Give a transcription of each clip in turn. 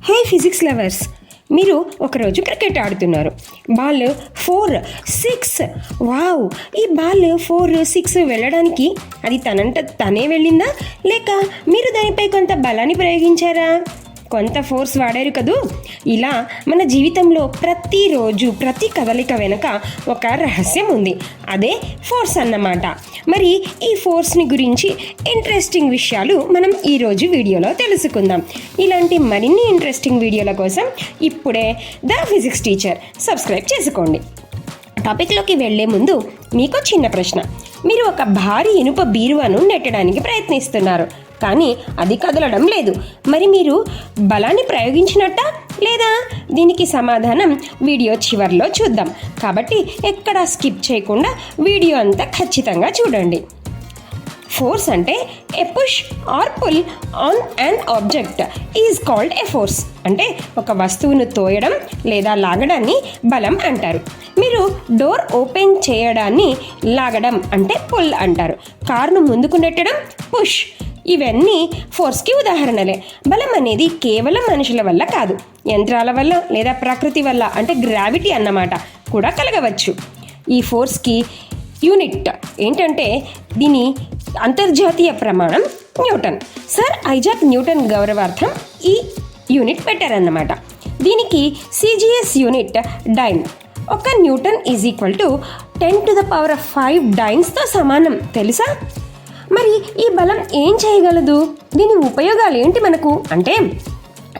హే physics lovers, మీరు ఒకరోజు cricket ఆడుతున్నారు. బాల్ 4, 6. వావ్! ఈ బాల్ 4, 6 వెళ్ళడానికి అది తనంట తనే వెళ్ళిందా, లేక మీరు దానిపై కొంత బలాన్ని ప్రయోగించారా? కొంత ఫోర్స్ వాడారు కదూ. ఇలా మన జీవితంలో ప్రతిరోజు ప్రతి కదలిక వెనుక ఒక రహస్యం ఉంది. అదే ఫోర్స్ అన్నమాట. మరి ఈ ఫోర్స్ని గురించి ఇంట్రెస్టింగ్ విషయాలు మనం ఈరోజు వీడియోలో తెలుసుకుందాం. ఇలాంటి మరిన్ని ఇంట్రెస్టింగ్ వీడియోల కోసం ఇప్పుడే ద ఫిజిక్స్ టీచర్ సబ్స్క్రైబ్ చేసుకోండి. టాపిక్లోకి వెళ్లే ముందు మీకు చిన్న ప్రశ్న. మీరు ఒక భారీ ఇనుప బీరువాను నెట్టడానికి ప్రయత్నిస్తున్నారు, కానీ అది కదలడం లేదు. మరి మీరు బలాన్ని ప్రయోగించినట్టా లేదా? దీనికి సమాధానం వీడియో చివరిలో చూద్దాం. కాబట్టి ఎక్కడా స్కిప్ చేయకుండా వీడియో అంతా ఖచ్చితంగా చూడండి. ఫోర్స్ అంటే a push or pull on an object is called a force. అంటే ఒక వస్తువును తోయడం లేదా లాగడాన్ని బలం అంటారు. మీరు డోర్ ఓపెన్ చేయడాన్ని లాగడం అంటే పుల్ అంటారు. కారును ముందుకు నెట్టడం పుష్. ఇవన్నీ ఫోర్స్కి ఉదాహరణలే. బలం అనేది కేవలం మనుషుల వల్ల కాదు, యంత్రాల వల్ల లేదా ప్రకృతి వల్ల అంటే గ్రావిటీ అన్నమాట కూడా కలగవచ్చు. ఈ ఫోర్స్కి యూనిట్ ఏంటంటే దీని అంతర్జాతీయ ప్రమాణం న్యూటన్. సర్ ఐజాక్ న్యూటన్ గౌరవార్థం ఈ యూనిట్ పెట్టారన్నమాట. దీనికి సిజిఎస్ యూనిట్ డైన్. ఒక న్యూటన్ ఈజ్ ఈక్వల్ టు 10⁵ డైన్స్తో సమానం, తెలుసా? మరి ఈ బలం ఏం చేయగలదు? దీని ఉపయోగాలు ఏంటి మనకు అంటే,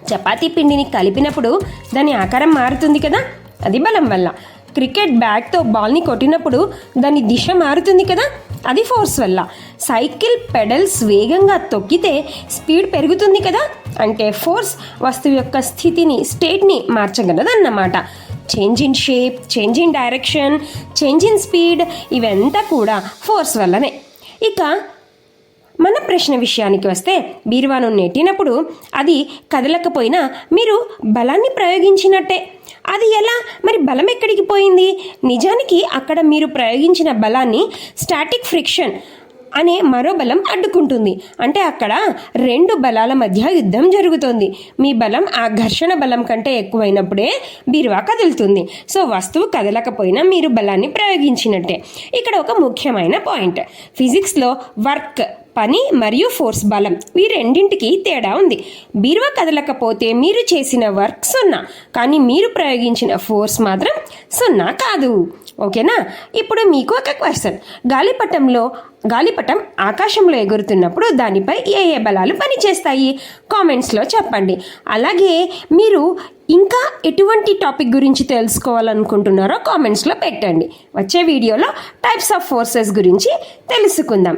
చపాతీ పిండిని కలిపినప్పుడు దాని ఆకారం మారుతుంది కదా, అది బలం వల్ల. క్రికెట్ బ్యాట్తో బాల్ని కొట్టినప్పుడు దాని దిశ మారుతుంది కదా, అది ఫోర్స్ వల్ల. సైకిల్ పెడల్స్ వేగంగా తొక్కితే స్పీడ్ పెరుగుతుంది కదా, అంటే ఫోర్స్ వస్తువు యొక్క స్థితిని, స్టేట్ని మార్చగలదు అన్నమాట. Change in shape, change in direction, change in speed, ఇవంతా కూడా ఫోర్స్ వల్లనే. ఇక మన ప్రశ్న విషయానికి వస్తే, బీరువాను నెట్టినప్పుడు అది కదలకపోయినా మీరు బలాన్ని ప్రయోగించినట్టే. అది ఎలా? మరి బలం ఎక్కడికి పోయింది? నిజానికి అక్కడ మీరు ప్రయోగించిన బలాన్ని స్టాటిక్ ఫ్రిక్షన్ అనే మరో బలం అడ్డుకుంటుంది. అంటే అక్కడ రెండు బలాల మధ్య యుద్ధం జరుగుతుంది. మీ బలం ఆ ఘర్షణ బలం కంటే ఎక్కువైనప్పుడే బీరువా కదులుతుంది. సో వస్తువు కదలకపోయినా మీరు బలాన్ని ప్రయోగించినట్టే. ఇక్కడ ఒక ముఖ్యమైన పాయింట్, ఫిజిక్స్లో వర్క్ పని మరియు ఫోర్స్ బలం, ఈ రెండింటికి తేడా ఉంది. బీరువా కదలకపోతే మీరు చేసిన వర్క్ 0, కానీ మీరు ప్రయోగించిన ఫోర్స్ మాత్రం 0 కాదు. ఓకేనా? ఇప్పుడు మీకు ఒక క్వశ్చన్. గాలిపటం ఆకాశంలో ఎగురుతున్నప్పుడు దానిపై ఏ ఏ బలాలు పనిచేస్తాయి? కామెంట్స్లో చెప్పండి. అలాగే మీరు ఇంకా ఎటువంటి టాపిక్ గురించి తెలుసుకోవాలనుకుంటున్నారో కామెంట్స్లో పెట్టండి. వచ్చే వీడియోలో టైప్స్ ఆఫ్ ఫోర్సెస్ గురించి తెలుసుకుందాం.